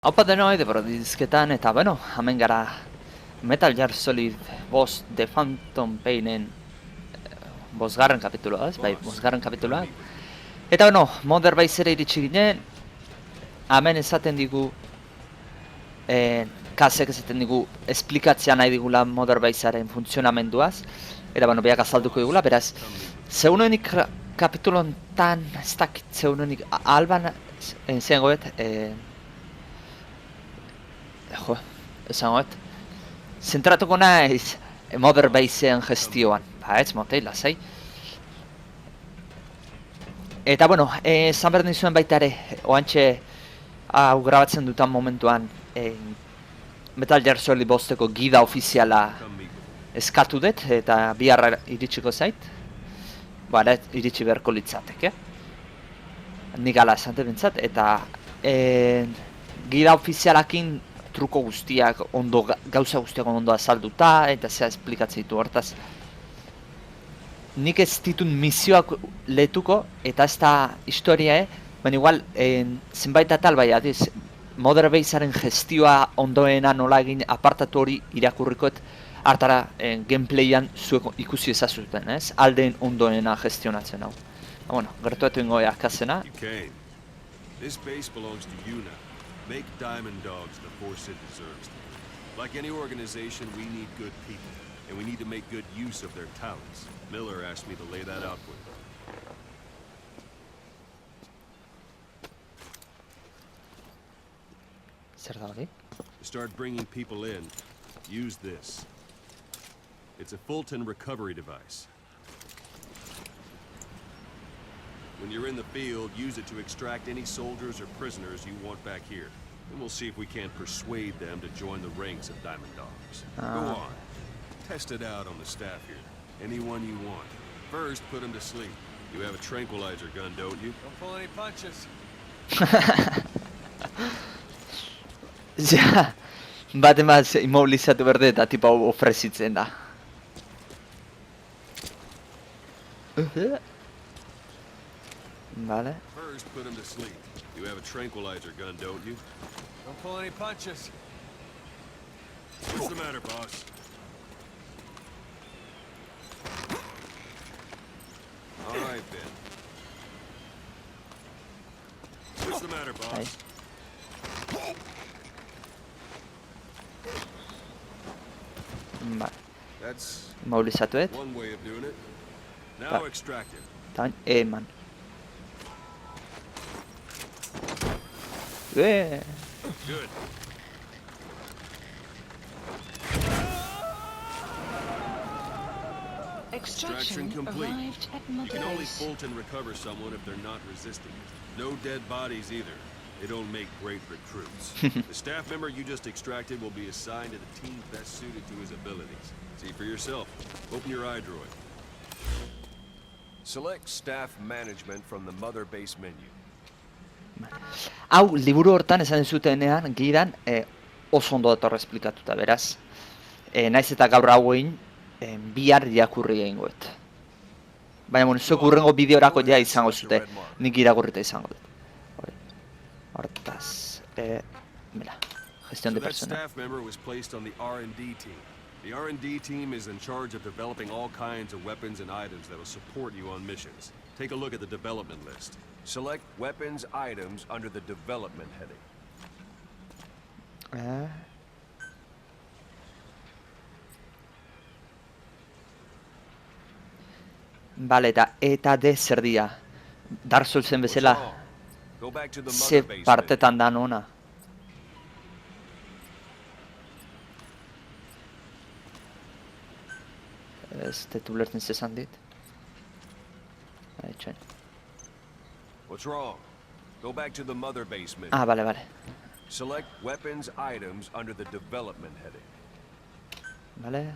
Haupa denoi, dizketan, eta bueno, hemen gara Metal Gear Solid bost The Phantom Painen bosgarren kapitulua, ez? Bai, bosgarren kapitulua. Eta bueno, Mother Basera iritsi ginen, hemen esaten digu, kasek esaten digu, esplikatzea nahi digula Mother Basaren funtzionamenduaz. Eta bueno, biak azalduko digula, beraz, zeunenik kapitulon tan, ez dakit, zeunenik alban, zean goet, jo, esan goet, zentratuko naiz Mother Baseen gestioan, ez motei, lasai. Eta bueno, esan behar nizuen baita ere, oantxe hau grabatzen dutan momentuan Metal Gear Solid bosteko gida ofiziala eskatu dut, eta biharra iritsiko zait. Bara, iritsi beharko litzateke. Nik ala esan bintzat, eta gida ofizialakin truko guztiak ondo, gauza guztiak ondo azalduta, eta zea esplikatzen ditu hortaz. Nik ez ditun misioak letuko, eta ez da historia, baina igual, zenbait atal bai, adiz, Mother Baseren gestioa ondoena nola egin apartatu hori irakurrikoet, hartara gameplayan zuek ikusi ezazuten, ez? Aldeen ondoena gestionatzen hau. Bueno, gertuetu ingo akazena. This base belongs to you now. Make Diamond Dogs the force it deserves. Like any organization, we need good people, and we need to make good use of their talents. Miller asked me to lay that out for you. Zer da hori? To start bringing people in, use this. It's a Fulton recovery device. When you're in the field, use it to extract any soldiers or prisoners you want back here. And we'll see if we can't persuade them to join the ranks of Diamond Dogs. Go on. Test it out on the staff here. Anyone you want. First, put them to sleep. You have a tranquilizer gun, don't you? Don't pull any punches. Ja, bat emaz immobilizatu berde eta tipa ofrezitzen da. Vale. First, put him to sleep. You have a tranquilizer gun, don't you? Don't pull any punches. What's the matter, boss? All right, Ben. What's the matter, boss? Vale. That's Immobilizatuet. one way of doing it. Now extract it. Tan eman. Good. Extraction complete. You can only bolt and recover someone if they're not resisting it. No dead bodies either. They don't make great recruits. The staff member you just extracted will be assigned to the team best suited to his abilities. See for yourself. Open your iDroid. Select staff management from the mother base menu. Hau, liburu hortan esan zutenean, gidan, oso ondo datorra esplikatuta, beraz. Naiz eta gaur hauein, bihar irakurri egingoet. Baina, bueno, zuek urrengo bideorako ja izango zute, nik irakurrita izango dut. Hortaz, mira, gestión de personal. Staff member was placed on the R&D team. The R&D team is in charge of developing all kinds of weapons and items that will support you on missions. Take a look at the development list. Select weapons items under the development heading. Bale, eta de zer dia. Dark Soulsen bezala, ze partetan dan ona. Ez tetu lertzen zezan dit. What's wrong? Go back to the mother base menu. Ah, vale. Select weapons items under the development heading. Vale.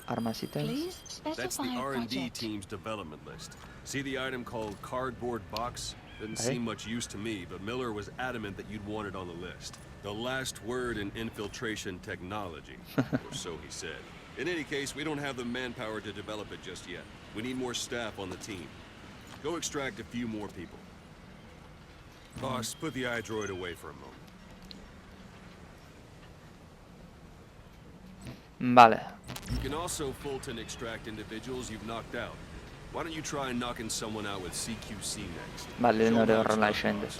Armas items. That's the R&D team's development list. See the item called cardboard box? Didn't seem much use to me, but Miller was adamant that you'd want it on the list. The last word in infiltration technology, or so he said. In any case, we don't have the manpower to develop it just yet. We need more staff on the team. Go extract a few more people. Boss, put the iDroid away for a moment. Vale. You can also Fulton extract individuals you've knocked out. Why don't you try knocking someone out with CQC next? Vale, Show 'em nore how it's horrela done, esain dut.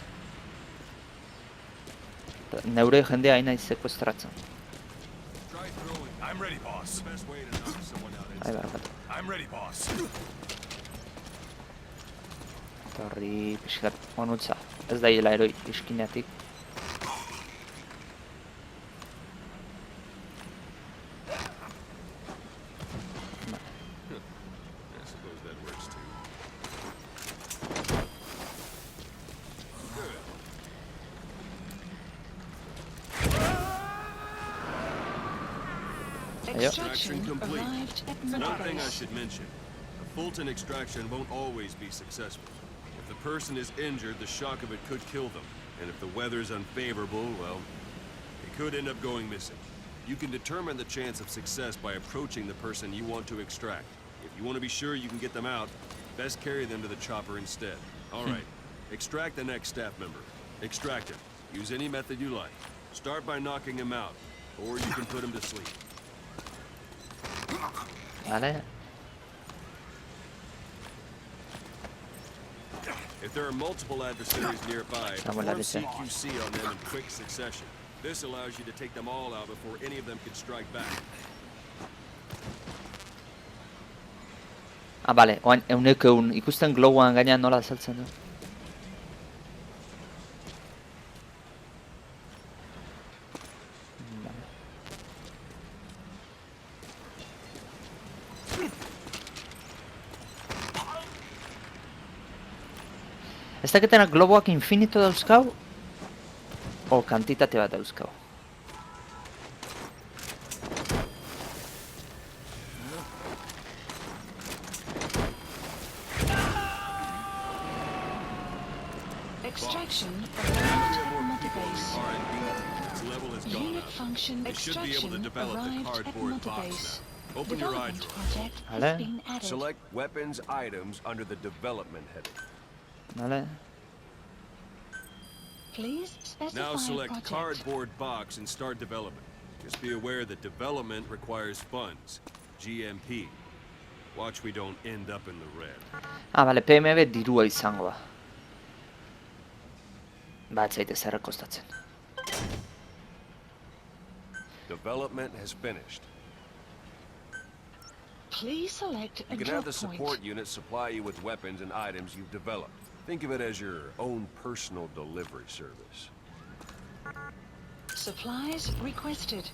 boss. Neure jendea hain naiz sekuestratzen. Try throwing. I'm ready, boss. The best way to knock someone out Ai, instantly. barkatu. I'm ready, boss. Eta horri pixkat onutza. Ez da hiela eroi iskineatik. I suppose that works too. Extraction complete. arrived at One thing I Motorbase. should mention. A Fulton extraction won't always be successful. If the person is injured, the shock of it could kill them. And if the weather's unfavorable, well, it could end up going missing. You can determine the chance of success by approaching the person you want to extract. If you want to be sure you can get them out, best carry them to the chopper instead. All right. Extract the next staff member. Extract him. Use any method you like. Start by knocking him out, or you can put him to sleep. Vale. If there are multiple adversaries nearby, Estamos la perform lista. CQC on them in quick succession. This allows you to take them all out before any of them can strike back. Ah, bale, oain euneko eun. Ikusten glowaan gainean nola azaltzen du. Vale. Ez dakitenak globoak infinito dauzkau? O kantitate bat dauzkau? Extraction arrived at Motorbase. R&D, its level has gone Unit up. function They should be able to extraction develop the arrived at cardboard box Motorbase. now. Open your eye Development drawer. project Vale. has been added. Select weapons items under the development heading. Vale. Please specify Now select project. cardboard box and start development. Just be aware that development requires funds. GMP. Watch we don't end up in the red. Ah, bale, PMB dirua izango da. Ba, ez zaite zer kostatzen. Development has finished. Please select a You can drop have the support point. unit supply you with weapons and items you've developed. Think of it as your own personal delivery service. Supplies requested.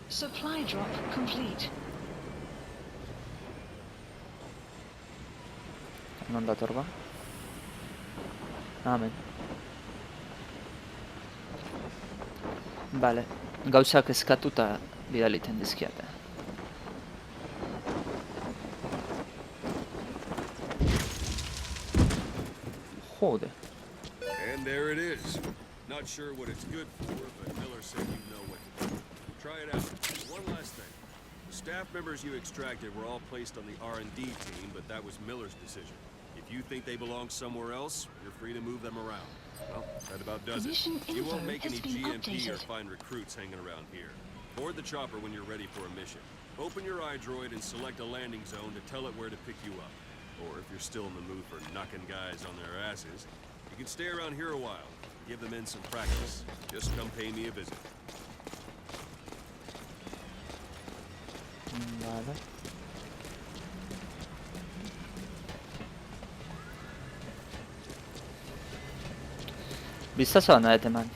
Supply drop complete. Non dator ba? Amen. Bale, gauzak eskatuta bidaliten dizkiate. Jode. And there it is. Not sure what it's good for, but Miller said you know what to do. Try it out. One last thing. The staff members you extracted were all placed on the R&D team, but that was Miller's decision. If you think they belong somewhere else, you're free to move them around. Well, that about does it. Mission You won't info make any has been GMP or updated. find recruits hanging around here. Board the chopper when you're ready for a mission. Open your iDroid and select a landing zone to tell it where to pick you up. Or if you're still in the mood for knocking guys on their asses, you can stay around here a while. Give the men some practice. Just come pay me a visit. Vale. Bistazoa nahet eman.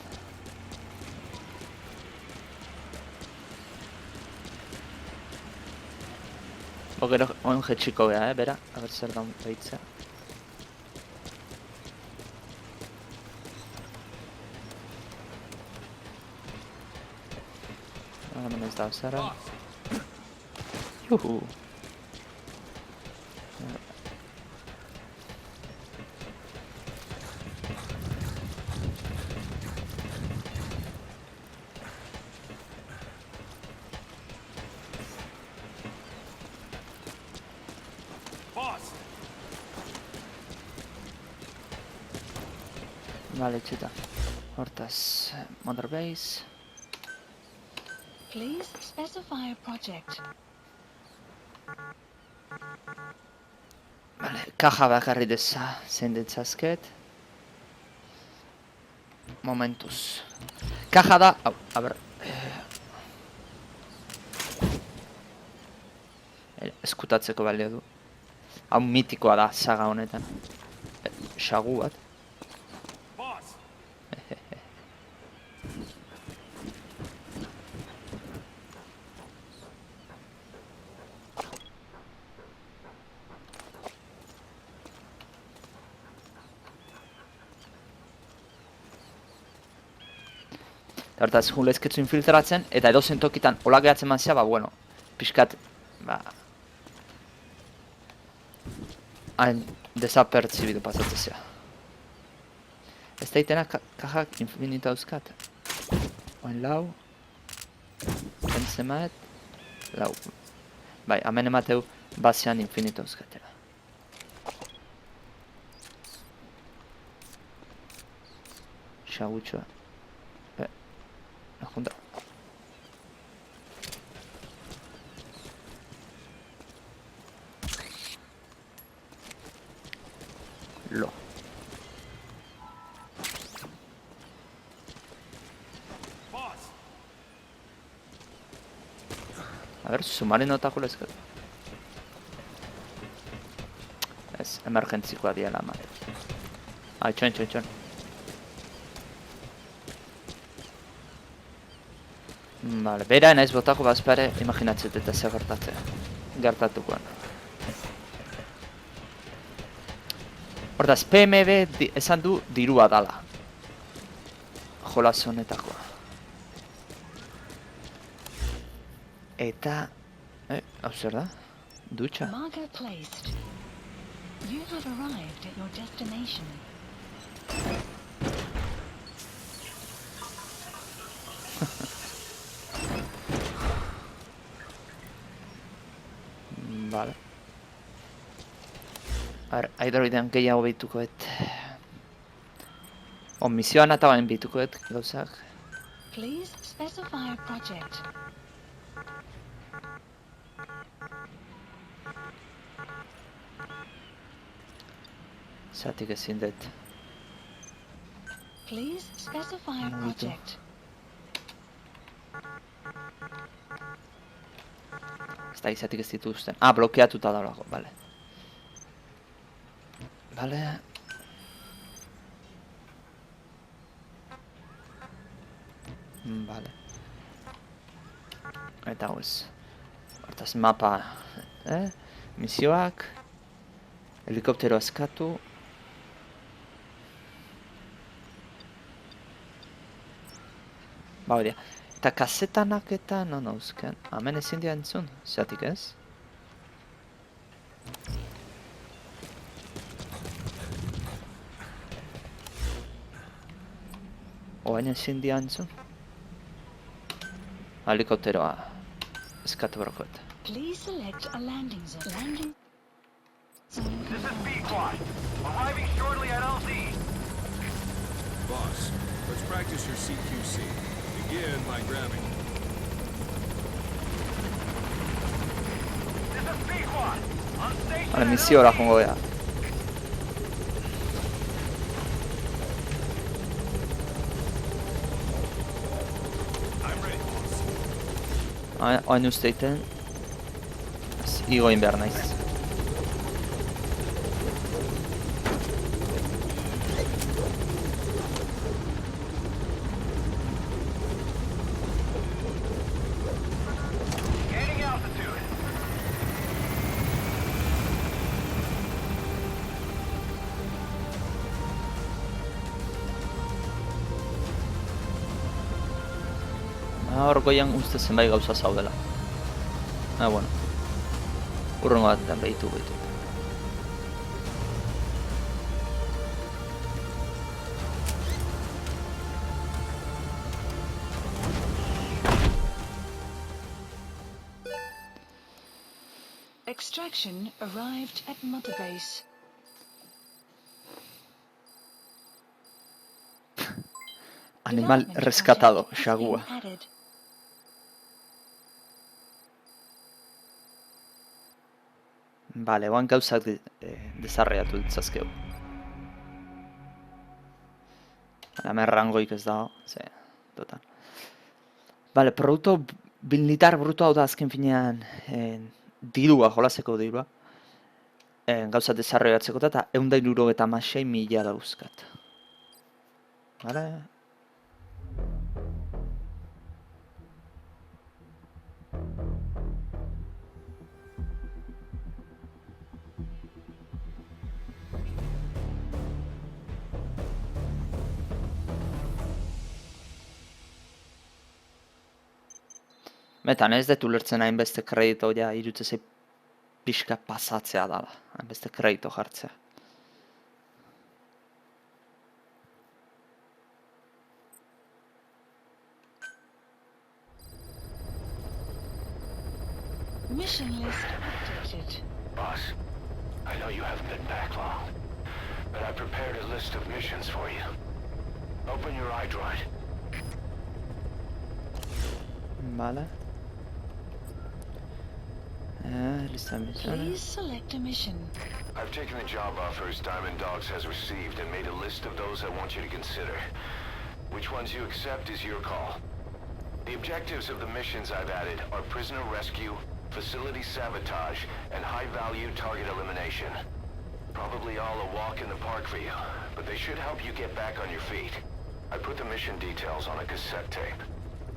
Gero oin jetxiko gea, bera. Aber zer daun behitza. Hemen ez da zara. Juhu. Boss! Vale, txeta. Hortaz, Motorbase. Please specify a project. Vale, kaja bakarri zein ditzazket. Momentuz. Kaja da, hau, a ber. Eskutatzeko balio du. Hau mitikoa da saga honetan. Sagu bat. Boss! Hortaz, hulezketzu infiltratzen, eta edozen tokitan hola gehatzen manzia, ba, bueno, pixkat, ba, hain desapertzibidu pasatzea. Ez daitena kajak infinita euskat. Oin lau, pentsemaet, lau. Bai, hemen emateu basean infinita euskatera. Xagutxoa. La junta. Lo. Boss! A ver, submarinotako lezkat. Ez, emergentzikoa diela, mare. Itxoin. Vale, bera naiz botako bazpare, imaginatzet eta zer gertatukoan. Hortaz, PMB esan du dirua dala. Jolas honetakoa. Eta... hau zer da? Dutxa? Marker placed. You have arrived at your destination. Vale. Aidoridean gehiago behitukoet. Misioan eta bain behitukoet gauzak. Please specify a project. Zatik ezin dut. Please specify a project. Ez da izatik ez dituzten. Blokeatuta dago, bale. Bale. Bale. Eta hoz. Hortaz mapa, misioak. Helikoptero askatu. Ba hori. Eta kasetanak eta non hauzken. Hemen ezin dira entzun, zeatik ez? Oain ezin dira entzun. Helikopteroa eskatu brokoet. Please select a landing zone. Landing zone. This is B-Quad. Arriving shortly at LZ. Boss, let's practice your CQC. Begin by grabbing. This is B-Quad. On station. Vale, misiora jongo gara. I'm ready, boss. Oain usteiten. Igoin behar naiz. Gaining altitude. Hor goian uste zenbait gauza zaudela. Bueno. Urrengo batetan behitu. Extraction arrived at Mother Base. Animal Development rescatado, project has xagua. been added. Bale, oan gauzak desarrollatu ditzazkegu. Hemen rangoik ez dago, ze, total. Bale, produktu militar bruto hau da azken finean dirua, jolaseko dirua. Gauza desarrollatzeko eta 176.000 dauzkat. Bale? Metan ez dut ulertzen hainbeste kredito, ja, irutzezei pixka pasatzea dala, hainbeste kredito jartzea. Mission list updated. Boss, I know you haven't been back long, but I prepared a list of missions for you. Open your iDroid. Vale. Lista de misiones. Please select a mission. I've taken the job offers Diamond Dogs has received and made a list of those I want you to consider. Which ones you accept is your call. The objectives of the missions I've added are prisoner rescue, facility sabotage, and high-value target elimination. Probably all a walk in the park for you, but they should help you get back on your feet. I put the mission details on a cassette tape.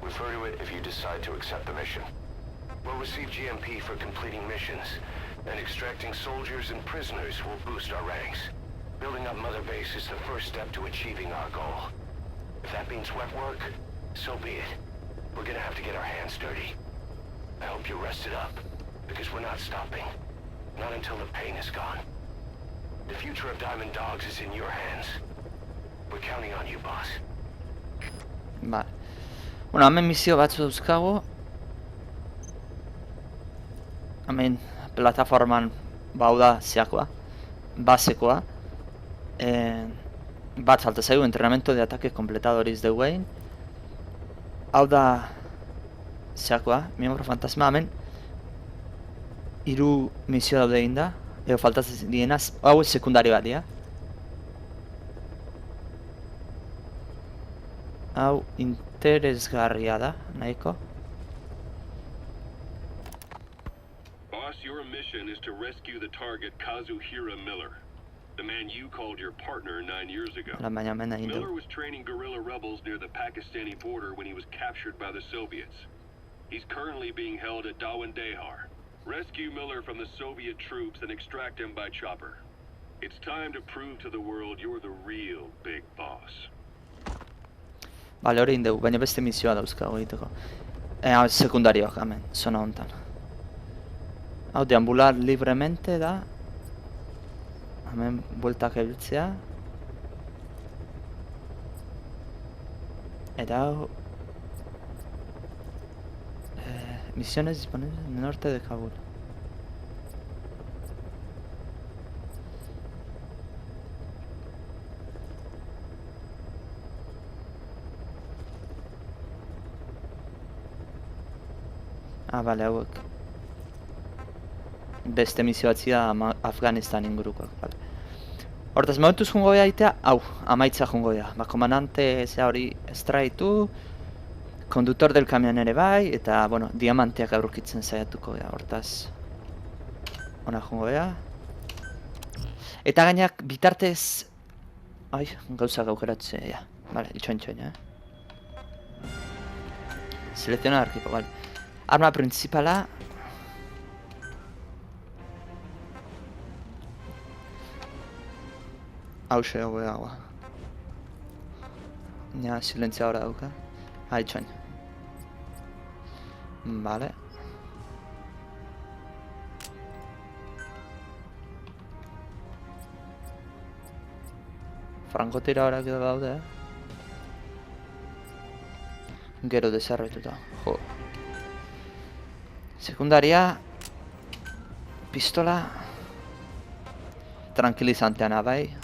Refer to it if you decide to accept the mission. We'll receive GMP for completing missions, and extracting soldiers and prisoners will boost our ranks. Building up Mother Base is the first step to achieving our goal. If that means wet work, so be it. We're gonna have to get our hands dirty. I hope you're rested up, because we're not stopping. Not until the pain is gone. The future of Diamond Dogs is in your hands. We're counting on you, boss. Vale. Bueno, hemen misio batzu dauzkagu. Hemen plataforman bau da zeakoa, basekoa. Bat falta zaigu, entrenamiento de ataque completadores de Wayne. Hau da zeakoa, miembro fantasma. Hemen 3 misio daude egin da, edo faltatzen dienaz, hau sekundario bat dira. Hau interesgarria da, nahiko. Boss, your mission is to rescue the target Kazuhira Miller, the man you called your partner 9 years ago. Baina hemen egin Miller dugu. was training guerrilla rebels near the Pakistani border when he was captured by the Soviets. He's currently being held at Dawandehar. Rescue Miller from the Soviet troops and extract him by chopper. It's time to prove to the world you're the real big boss. Bale, hori indegu, baina beste misioa dauzkago egiteko. Sekundarioak, hemen, zona hontan. Hau, deambular libremente da. Hemen, bueltak ebiltzea. Eta hau... misiones disponibles en el norte de Kabul. Bale, hauek. Beste misio batzi da Afganistan ingurukoak, bale. Hortaz, momentuz jungo beha itea, hau, amaitza jungo beha. Komandante zea hori estraitu, kondutor del kamion ere bai, eta, bueno, diamanteak aurkitzen saiatuko beha, hortaz. Ona jungo beha. Eta gainak bitartez... Ai, gauzak aukeratzea, bale, itxoin, Selecciona arkipo, bale. Arma principala... Hauxe hau egagoa. Ja, silentzia hora dauka. Itxoin. Vale. Frankotira horak edo daude, Gero desarroituta. Jo. Sekundaria... Pistola... Tranquilizanteana bai.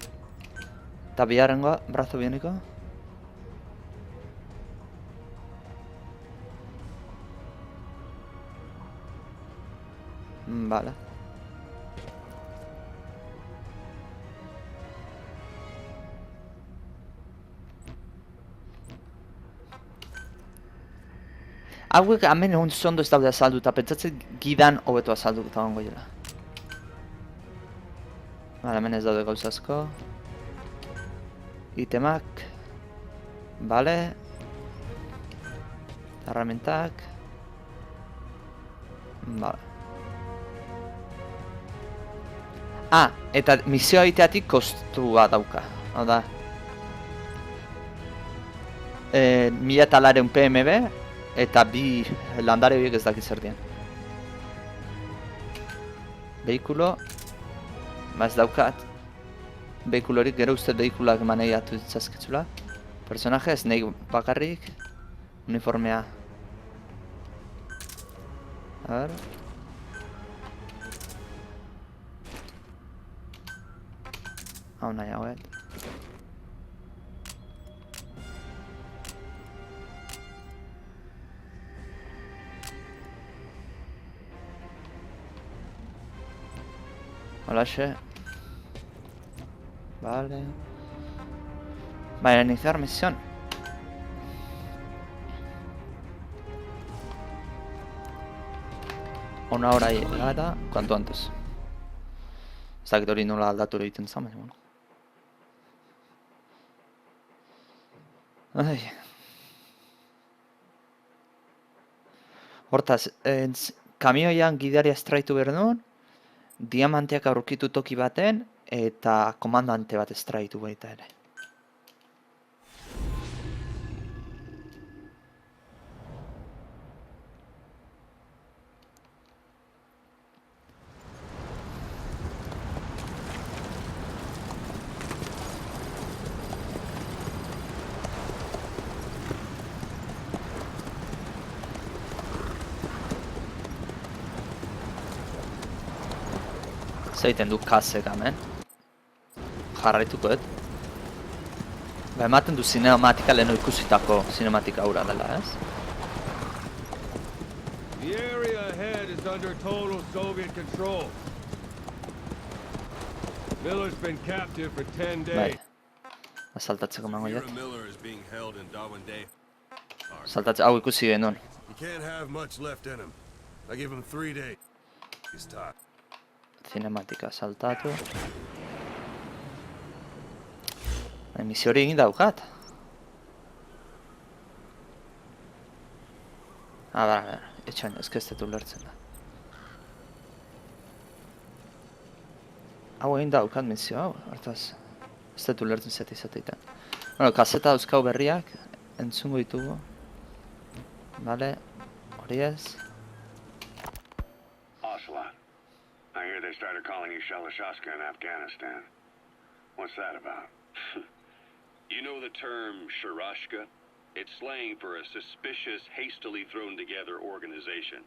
Eta biharrengoa, brazo bioniko. Vale. Hauek hemen ondo ez daude azalduta, pentsatzen gidan hobeto azalduta gongo jela. Bale, hemen ez daude gauza asko. Itemak. Bale. Herramientak. Bale. Ah, eta misioa egiteatik kostua dauka. Hau da. 1000 PMB eta 2 landare horiek ez dakit zer dien. Behikulo. Ba ez daukat. Behikulorik gero uste behikulak maneiatu ditzazkitzula. Personaje ez nahi bakarrik. Uniformea. A ver. Hau nahi hauet. Holaxe. Vale. Vale, iniciar misión. Una hora llegada, cuanto antes. Ez dakit hori nola aldatu egiten zan, baina, bueno. Ai. Hortaz, kamioian gidaria estraitu behar nuen, diamanteak aurkitu toki baten, eta komandante bat estraitu baita ere. Zaiten du kasek hemen. Jarraituko, Ba, ematen du sinematika leheno ikusitako sinematika hura dela, ez? The area ahead is under total Soviet control. Miller's been captive for 10 Bai. days. Asaltatzeko mango Vera jet. Miller is being held in Dawande. Hau ikusi genuen. He can't have much left in him. I give him 3 days. He's tired. Cinematika saltatu. Emisio hori egin daukat. Bara, etxain, ezkeztetu lertzen da. Hau egin daukat misio hau, hartaz. Ez dut lertzen zeta izateetan. Bueno, kaseta dauzkau berriak, entzungo ditugu. Vale, hori ez. Ocelot. I hear they started calling you Shalashashka in Afghanistan. What's that about? You know the term Sharashka? It's slang for a suspicious, hastily thrown together organization.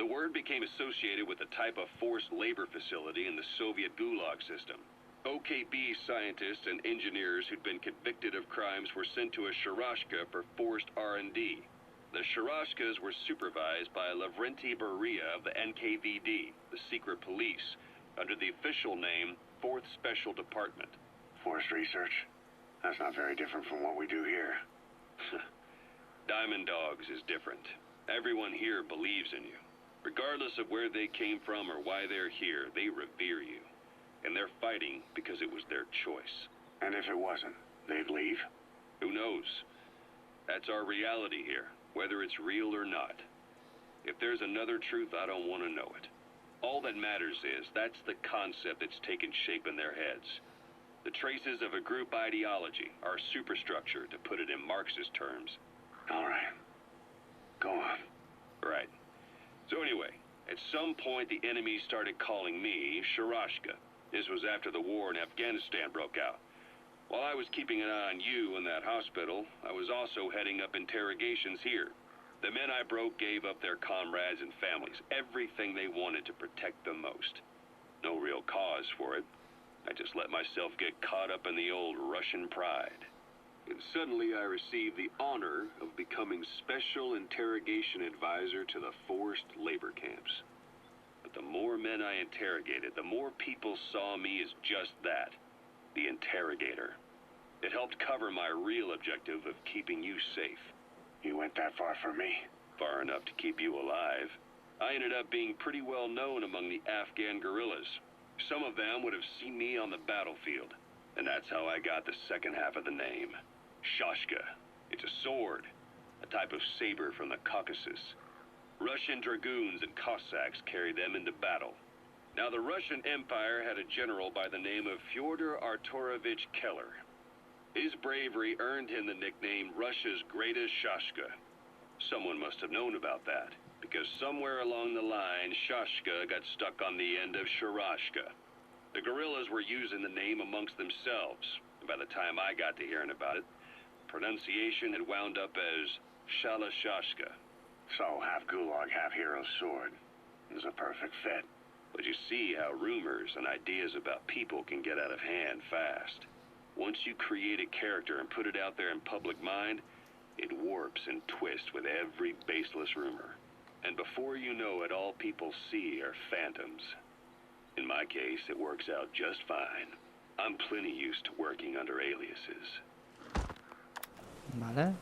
The word became associated with a type of forced labor facility in the Soviet Gulag system. OKB scientists and engineers who'd been convicted of crimes were sent to a Sharashka for forced R&D. The Sharashkas were supervised by Lavrenti Beria of the NKVD, the secret police, under the official name 4th Special Department. Forced research? That's not very different from what we do here. Diamond Dogs is different. Everyone here believes in you. Regardless of where they came from or why they're here, they revere you. And they're fighting because it was their choice. And if it wasn't, they'd leave? Who knows? That's our reality here, whether it's real or not. If there's another truth, I don't want to know it. All that matters is that's the concept that's taken shape in their heads. The traces of a group ideology, our superstructure, to put it in Marxist terms. All right. Go on. Right. So anyway, at some point the enemy started calling me Sharashka. This was after the war in Afghanistan broke out. While I was keeping an eye on you in that hospital, I was also heading up interrogations here. The men I broke gave up their comrades and families, everything they wanted to protect them most. No real cause for it. I just let myself get caught up in the old Russian pride. And suddenly I received the honor of becoming Special Interrogation Advisor to the forced labor camps. But the more men I interrogated, the more people saw me as just that, the interrogator. It helped cover my real objective of keeping you safe. You went that far for me? far enough to keep you alive. I ended up being pretty well known among the Afghan guerrillas. Some of them would have seen me on the battlefield, and that's how I got the second half of the name. Shashka. It's a sword, a type of saber from the Caucasus. Russian dragoons and Cossacks carried them into battle. Now, the Russian Empire had a general by the name of Fyodor Arturovich Keller. His bravery earned him the nickname Russia's Greatest Shashka. Someone must have known about that, because somewhere along the line, Shashka got stuck on the end of Sharashka. The guerrillas were using the name amongst themselves, and by the time I got to hearing about it, pronunciation had wound up as Shalashashka. So, half gulag, half hero sword. It was a perfect fit. But you see how rumors and ideas about people can get out of hand fast. Once you create a character and put it out there in public mind, it warps and twists with every baseless rumor. And before you know it, all people see are phantoms. In my case, it works out just fine. I'm plenty used to working under aliases. Vale.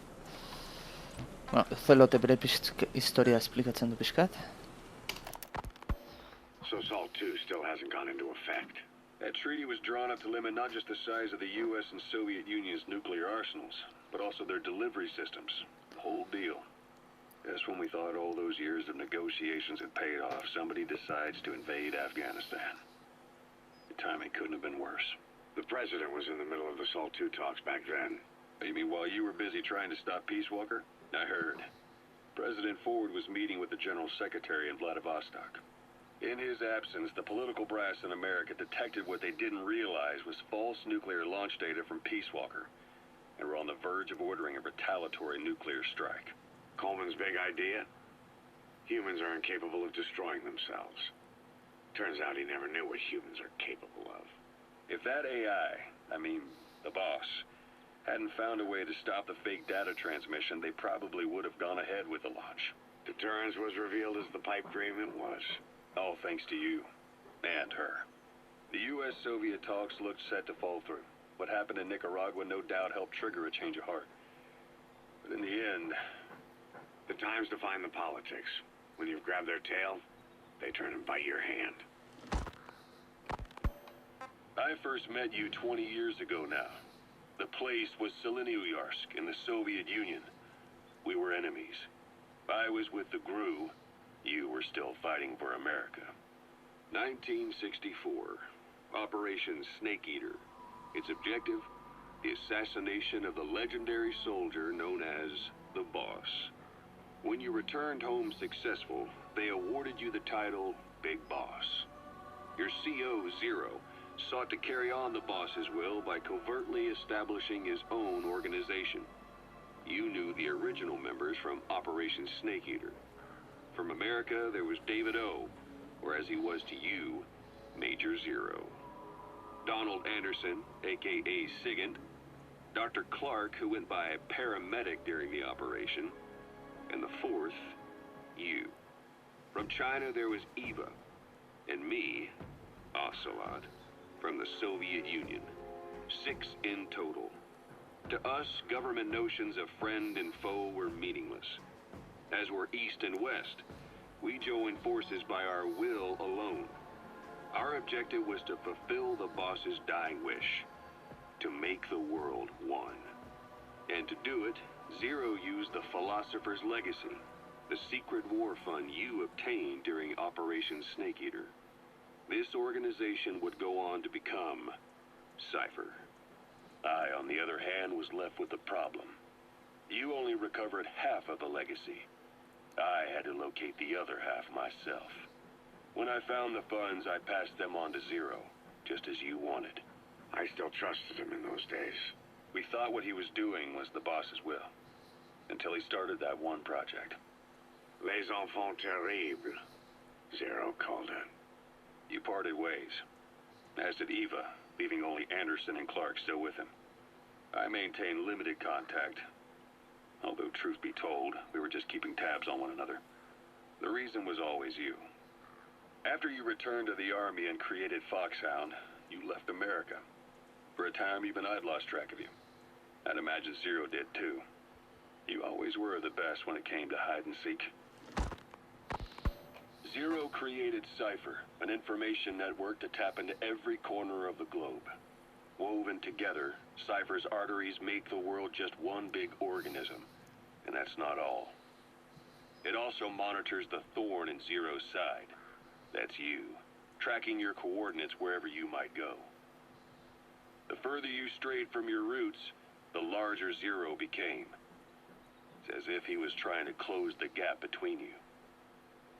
Bueno, zelote bere historia esplikatzen du pixkat. So SALT II still hasn't gone into effect. That treaty was drawn up to limit not just the size of the U.S. and Soviet Union's nuclear arsenals, but also their delivery systems. The whole deal. Just when we thought all those years of negotiations had paid off, somebody decides to invade Afghanistan. The timing couldn't have been worse. The president was in the middle of the SALT II talks back then. You mean while you were busy trying to stop Peace Walker? I heard. President Ford was meeting with the General Secretary in Vladivostok. In his absence, the political brass in America detected what they didn't realize was false nuclear launch data from Peace Walker, and were on the verge of ordering a retaliatory nuclear strike. Coleman's big idea? Humans are incapable of destroying themselves. Turns out he never knew what humans are capable of. If that AI, the boss, hadn't found a way to stop the fake data transmission, they probably would have gone ahead with the launch. Deterrence was revealed as the pipe dream it was. All thanks to you. And her. The U.S.-Soviet talks looked set to fall through. What happened in Nicaragua no doubt helped trigger a change of heart. But in the end... The time's to find the politics. When you've grabbed their tail, they turn and bite your hand. I first met you 20 years ago now. The place was Selenouyarsk in the Soviet Union. We were enemies. I was with the GRU. You were still fighting for America. 1964. Operation Snake Eater. Its objective? The assassination of the legendary soldier known as the Boss. When you returned home successful, they awarded you the title Big Boss. Your CO, Zero, sought to carry on the boss's will by covertly establishing his own organization. You knew the original members from Operation Snake Eater. From America, there was David O, or as he was to you, Major Zero. Donald Anderson, a.k.a. Sigint. Dr. Clark, who went by paramedic during the operation. And the fourth, you. From China, there was Eva. And me, Ocelot, from the Soviet Union. 6 in total. To us, government notions of friend and foe were meaningless. As were East and West, we joined forces by our will alone. Our objective was to fulfill the boss's dying wish, to make the world one. And to do it, Zero used the Philosopher's Legacy, the secret war fund you obtained during Operation Snake Eater. This organization would go on to become Cypher. I, on the other hand, was left with the problem. You only recovered half of the legacy. I had to locate the other half myself. When I found the funds, I passed them on to Zero, just as you wanted. I still trusted him in those days. We thought what he was doing was the boss's will, until he started that one project. Les enfants terribles, Zero called it. You parted ways, as did Eva, leaving only Anderson and Clark still with him. I maintained limited contact, although truth be told, we were just keeping tabs on one another. The reason was always you. After you returned to the Army and created Foxhound, you left America. For a time, even I'd lost track of you. I'd imagine Zero did too. You always were the best when it came to hide and seek. Zero created Cypher, an information network to tap into every corner of the globe. Woven together, Cypher's arteries make the world just one big organism. And that's not all. It also monitors the thorn in Zero's side. That's you, tracking your coordinates wherever you might go. The further you strayed from your roots, the larger Zero became. It's as if he was trying to close the gap between you.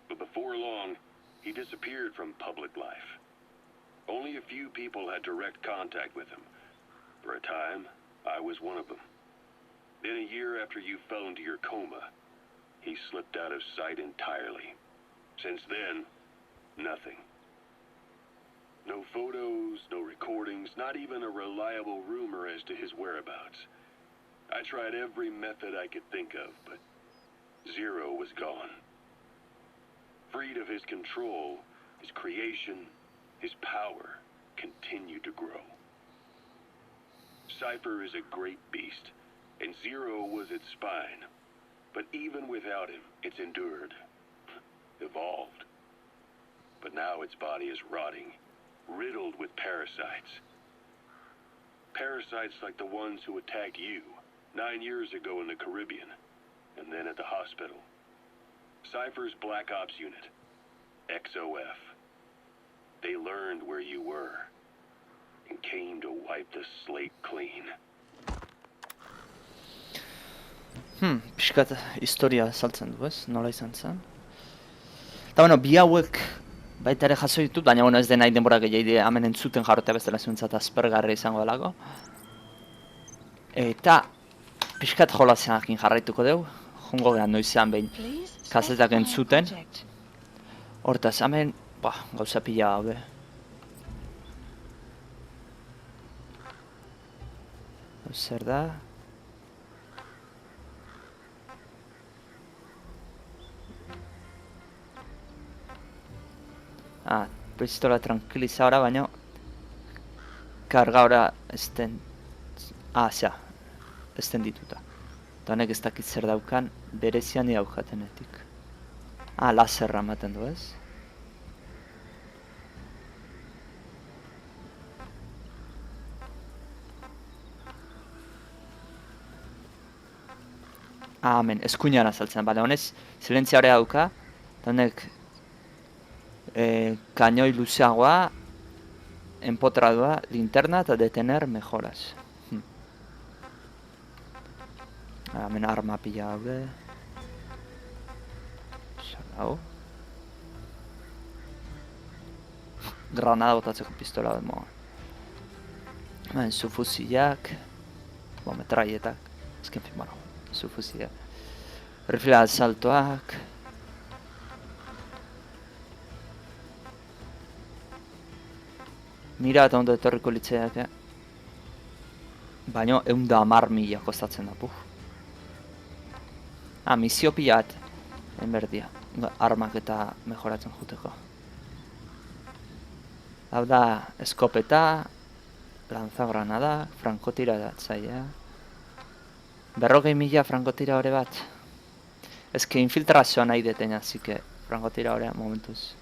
But before long, he disappeared from public life. Only a few people had direct contact with him. For a time, I was one of them. Then a year after you fell into your coma, he slipped out of sight entirely. Since then, nothing. No photos, no recordings, not even a reliable rumor as to his whereabouts. I tried every method I could think of, but Zero was gone. Freed of his control, his creation, his power continued to grow. Cypher is a great beast, and Zero was its spine. But even without him, it's endured, evolved. But now its body is rotting, riddled with parasites. Parasites like the ones who attacked you 9 years ago in the Caribbean, and then at the hospital. Cypher's Black Ops Unit, XOF. They learned where you were, and came to wipe the slate clean. Pixkat historia saltzen du, ez? Nola izan zen. Eta, bueno, bi hauek baita ere jaso ditut, baina, bueno, ez den nahi denbora gehiago hemen entzuten jarrotea bestela zuentzat aspergarri izango delako. Eta, pixkat jolasenakin jarraituko dugu, jongo gehan noizean behin kasetak entzuten. Hortaz, hemen, gauza pila gaude. Zer da? Pistola tranquilizadora, baina kargaora dituta. Eta honek ez dakit zer daukan, berezia ni daukatenetik. Laserra ematen du, ez? Hemen, eskuinara saltzen, bale, honez, silentzia hori dauka, eta honek kainoi luzeagoa, empotradua, linterna eta detener mejoras. Hemen arma pila daude. Hau. Granada botatzeko pistola bat moa. Hemen sufuzilak, metraietak, ezken fin, sufuzilak. Rifle asaltoak. Mira eta ondo etorriko litzeak, baina 110.000 kostatzen da, misio pila bat, enberdia, armak eta mejoratzen juteko. Hau da, eskopeta, lanzagranada, frankotira datzaia. 40.000 frankotira hori bat. Ezke infiltrazioa nahi deten, azike, frankotira hori momentuz.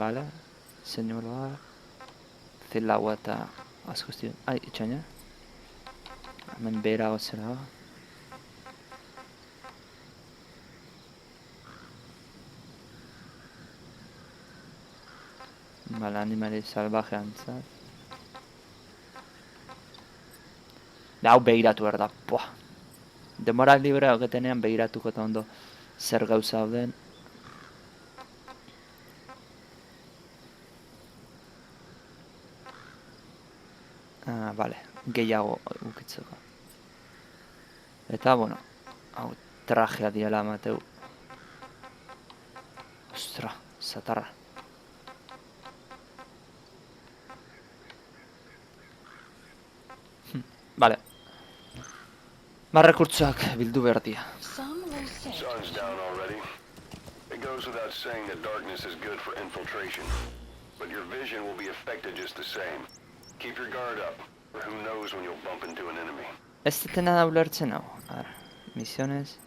Bale, senyoroa, zilaua eta asko ziren. Itxaina. Hemen behera gozera. Bale, animali salvajean zat. Hau behiratu behar da, Demora libre hauketenean behiratuko eta ondo zer gauza hau den. Bale, gehiago ukitzeko. Eta, bueno, hau trajea diela mateu. Ostra, zatarra. Bale. Rekurtsoak bildu behar dira. Sun's down already. It goes without saying that darkness is good for infiltration. But your vision will be affected just the same. Keep your guard up, or who knows when you'll bump into an enemy. Ez detena da ulertzen hau. A ver, misiones.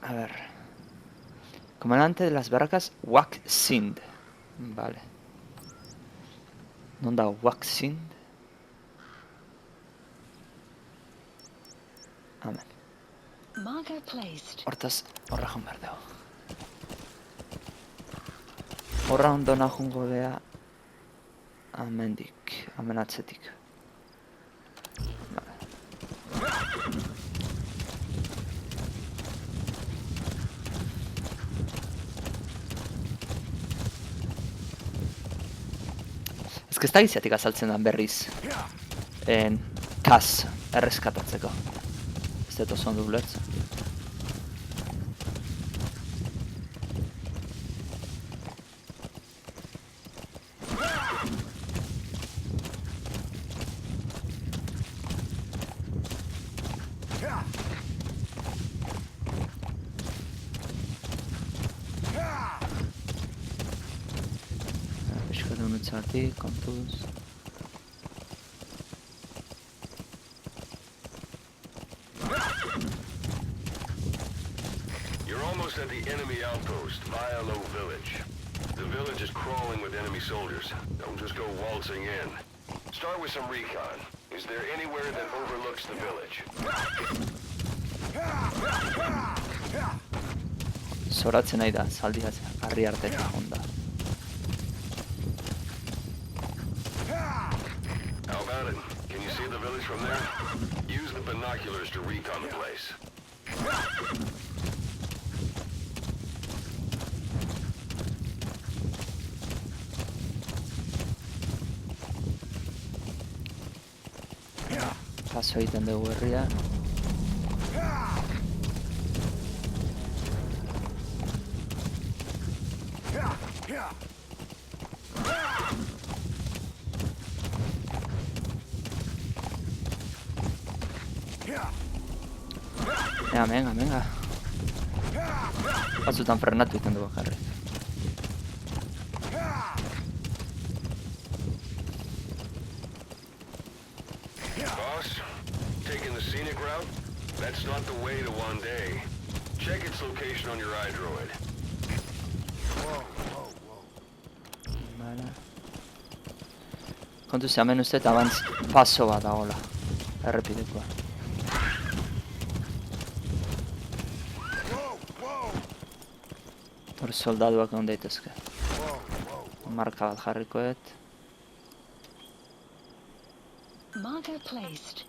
A ver. Comandante de las barracas, Wak Sind. Vale. Non da Wak Sind? Amen. Marker placed. Hortaz, horra joan behar dugu. Horra ondona jungo bea amendik, amen atzetik. Ez que ez da giziatik azaltzen dan berriz. Kas erreskatatzeko. Ez dut oso ondo ulertzen. Pixka duen utzartik, kontuz. You're almost at the enemy outpost, Vialo Village. The village is crawling with enemy soldiers. Don't just go waltzing in. Start with some recon. Is there anywhere that overlooks the village? Zoratzen nahi da, zaldi harri arteko honda. How about it? Can you see the village from there? Use the binoculars to recon the place. Paso egiten dugu herria. Venga. Batzutan frenatu egiten dugu jarri. Boss, taking the scenic route? That's not the way to one day. Check its location on your iDroid. Vale. Kontuz hemen uste eta abantz paso bat dagoela. Errepidekoa. Hor soldaduak egon daitezke. Marka bat jarrikoet. Marker placed.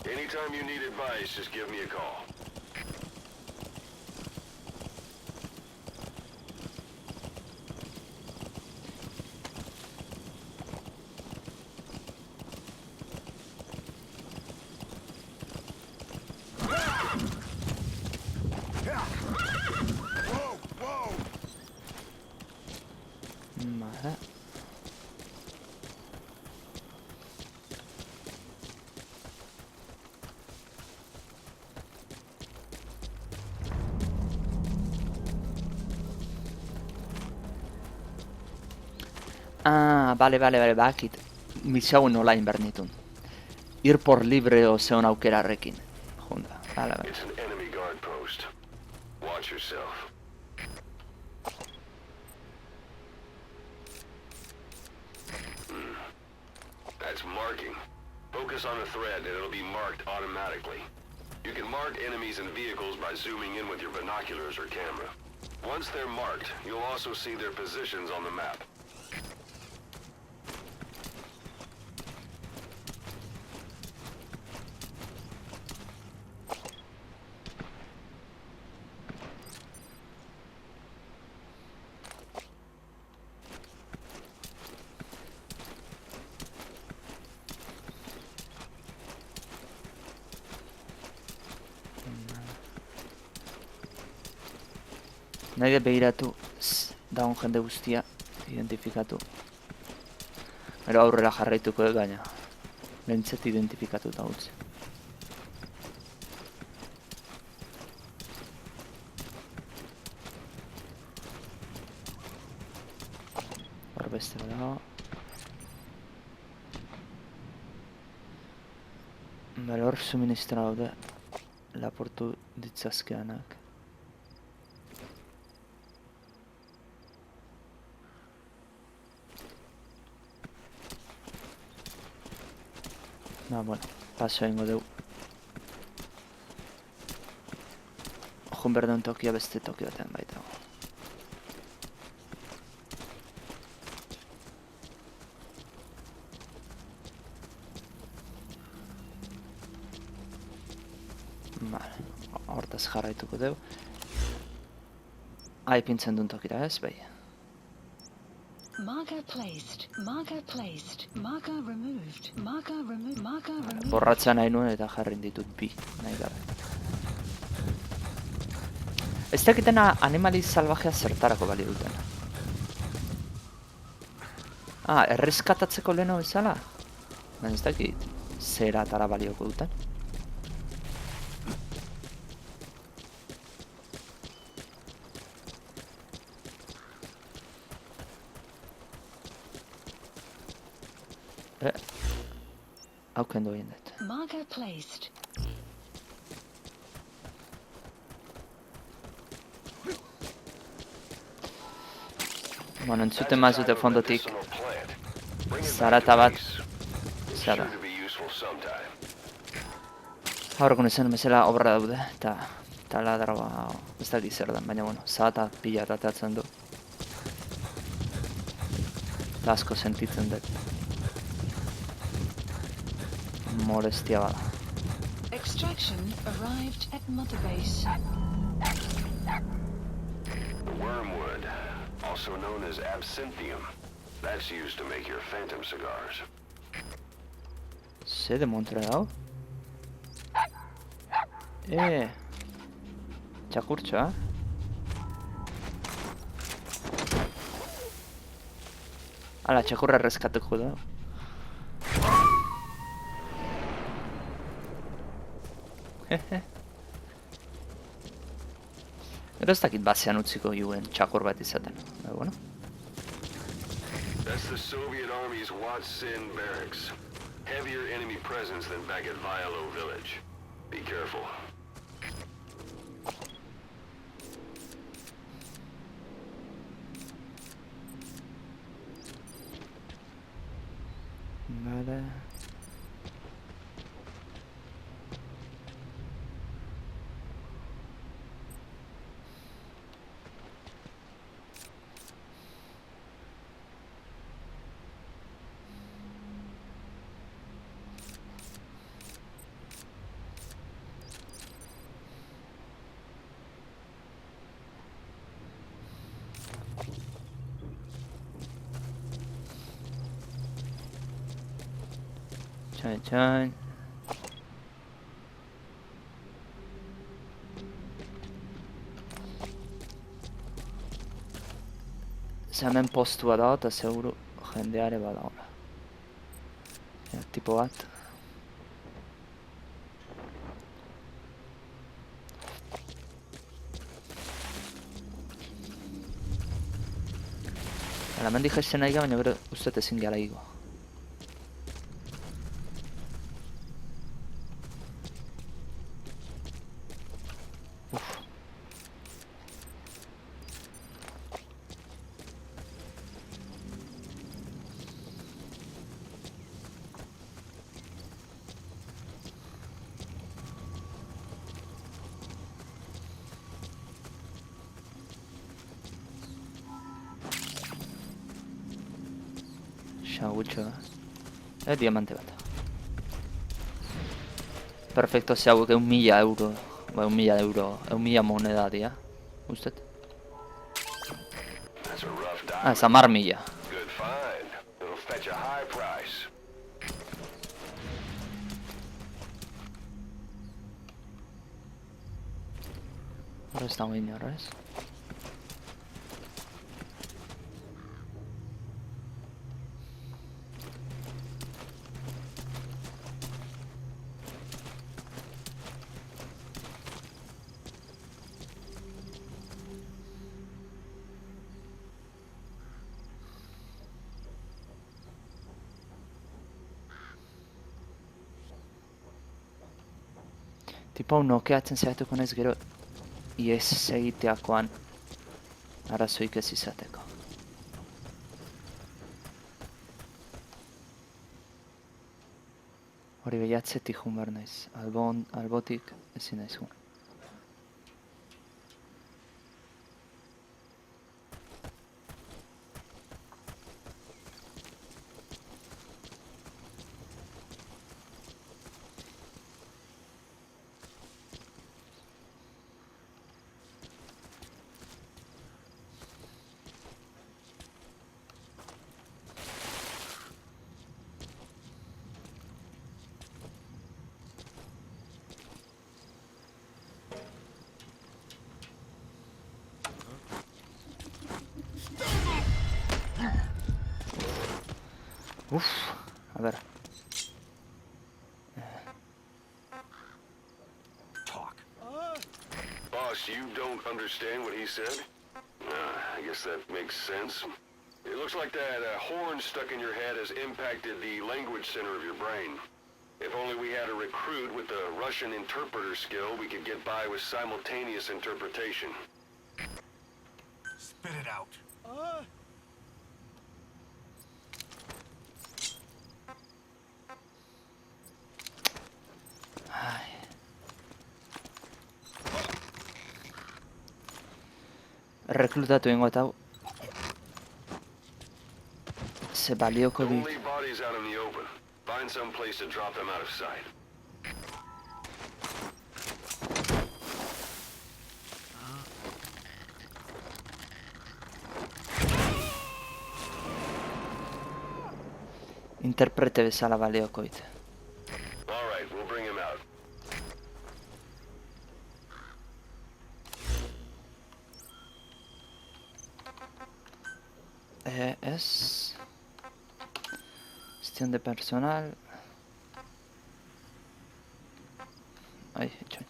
Anytime you need advice, just give me a call. Vale. Vale, bakit. Misio hauen nola inbernitun. Ir por libre o zeon aukerarekin. Junda, vale. It's an enemy guard post. Watch yourself. That's marking. Focus on a thread and it'll be marked automatically. You can mark enemies and vehicles by zooming in with your binoculars or camera. Once they're marked, you'll also see their positions on the map. Nahi de begiratu dagoen jende guztia identifikatu. Gero aurrera jarraituko gaina. Behintzet identifikatuta utzi. Hor beste bada. Bale, hor suministra daude lapurtu ditzazkeanak. Bueno, paso egingo dugu. Joan behar duen tokia beste toki batean baita. Vale, hortaz jarraituko dugu. Aipintzen duen tokira ez, bai. Marker placed. Marker placed. Marker removed. Marker removed. Marker removed. Borratza nahi nuen eta jarrin ditut bi, nahi gabe. Ez dakitena animali salvajea zertarako bali duten. Erreskatatzeko leheno bezala? Baina ez dakit zeratara balioko duten. Hau kendu egin dut. Marker placed. Bueno, entzuten mazute fondotik zarata bat zara. Haurko nezen bezala obra daude eta ladarroa ez dakit zer den, baina bueno, zarata pila atatzen du. Eta asko sentitzen dut. Molestia bada. Extraction arrived at Mother Base. The wormwood, also known as absinthium. That's used to make your Phantom cigars. Ze de montre hau? Txakurtxoa? Hala, txakurra erreskatuko da. Gero ez dakit basean utziko juen txakur bat izaten. Bueno. That's the Soviet Army's Watsin barracks. Heavier enemy presence than back at Vialo village. Be careful. Vale. Txain. Hemen postua da eta seguru jendeare bada hola. Tipo bat. Hemen dijezen nahi baina gero uste ezin gara igo. Gutxo da. Diamante bat. Perfecto, ze hauek 1.000 euro. Ba, 1.000 euro. 1.000 moneda dia. Ustet? Ez 10.000. Good find. It'll fetch a high price. Hor ez dago inor, ez? Tipo hau nokeatzen zaiatuko naiz gero ies egiteakoan arazoik ez izateko. Hori behiatzetik jun behar naiz. Albotik ezin naiz jun. Uf, a ver. Talk. Boss, you don't understand what he said? I guess that makes sense. It looks like that horn stuck in your head has impacted the language center of your brain. If only we had a recruit with the Russian interpreter skill, we could get by with simultaneous interpretation. Spit it out. Rekrutatu ingo eta hau. Ze balioko dit. Don't leave bodies out in the open. Find some place to drop them out of sight. Interprete bezala balioko dit. All right, we'll bring him out. Es... Gestión de personal... Ay, hecho.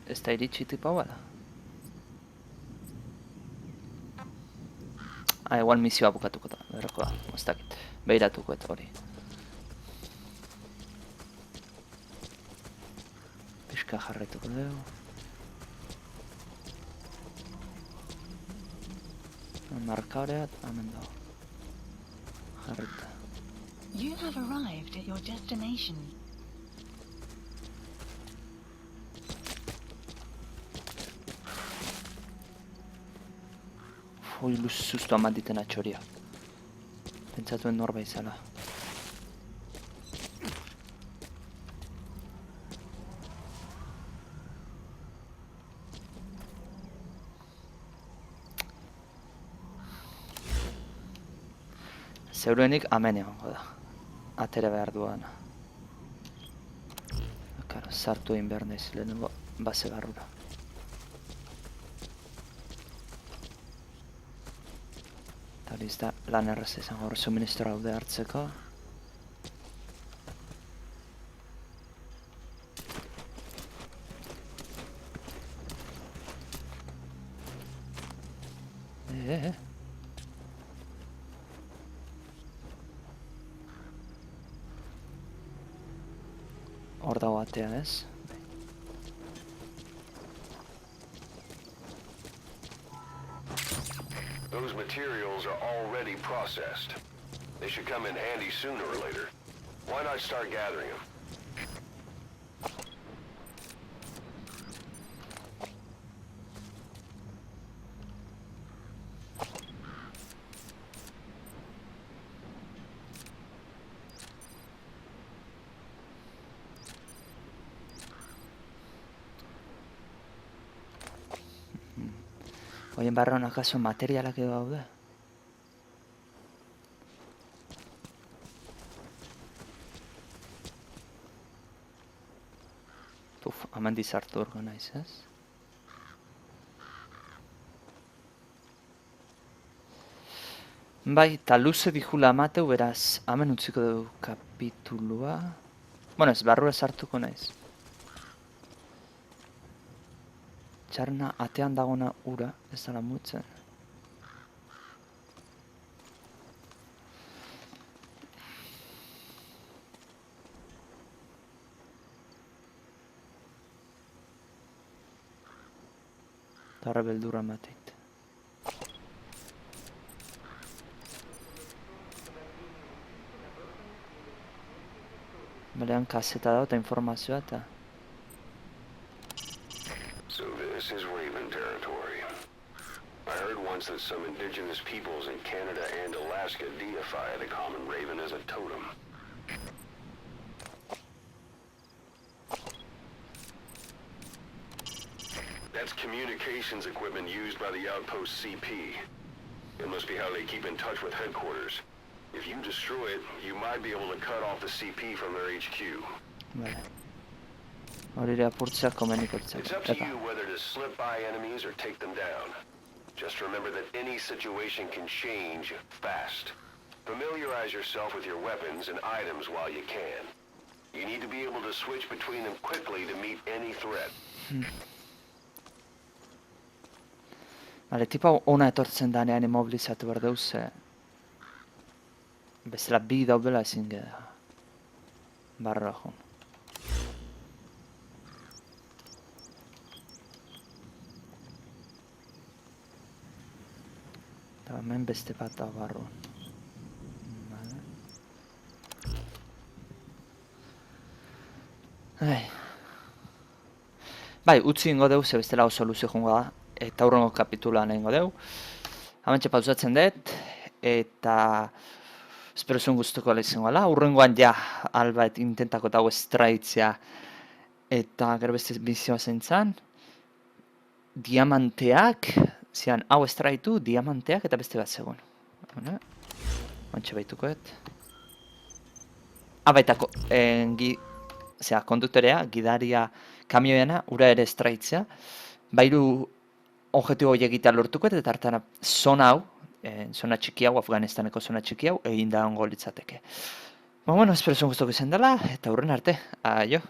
Ez da iritsi tipa bada. Igual misioa bukatuko da, berroko da, ez dakit. Behiratuko eta hori. Pixka jarraituko dugu. Markaoreat, hemen dago. Jarrita. You have arrived at your destination. Ui, sustu amat diten atxoria. Pentsatuen norba izala. Zeuruenik amen egongo da. Atere behar duana. Karo, sartu egin behar nahiz lehenengo base barrura. Eta horiz da lan erraz izango hor suministro haude hartzeko. Hor dago atea ez. Those materials are already processed. They should come in handy sooner or later. Why not start gathering them? Oien barruan akaso materialak edo daude? Puf, hemen dizartu orgo naiz, ez? Bai, eta luze dijula amateu, beraz, hemen utziko dugu kapitulua. Bueno, ez barrura sartuko naiz. Txarrena atean dagona ura, ez dala mutzen. Eta horre beldura mateit. Balean kaseta da eta informazioa eta... So this is Raven territory. I heard once that some indigenous peoples in Canada and Alaska deify the common raven as a totem. That's communications equipment used by the outpost CP. It must be how they keep in touch with headquarters. If you destroy it, you might be able to cut off the CP from their HQ. Bale. Hori apurtzea komeniko It's up to you whether to slip by enemies or take them down. Just remember that any situation can change fast. Familiarize yourself with your weapons and items while you can. You need to be able to switch between them quickly to meet any threat. Bale, tipa ona etortzen danean immobilizatu behar deuz, bezala bi daudela ezin geda. Barra joan. Eta hemen beste bat da barruan. Bai, utzi ingo deu, ze bestela oso luze jongo da. Eta hurrengo kapitulan egingo deu. Hamentxe pausatzen dut. Eta... Espero zuen gustuko izango dela. Hurrengoan ja, albait intentako eta hau estraitzea. Eta gero beste bizioa zentzan. Diamanteak. Zian, hau estraitu, diamanteak eta beste bat zegoen. Bantxe baitukoet. Baitako, konduktorea, gidaria, kamioiana, ura ere estraitzea. Bairu objektibo horiek egitea lortuko eta hartara zona hau, zona txiki hau, Afganistaneko zona txiki hau, egin da ongo litzateke. Bueno, espero zuen guztoko izan dela, eta hurren arte, aio!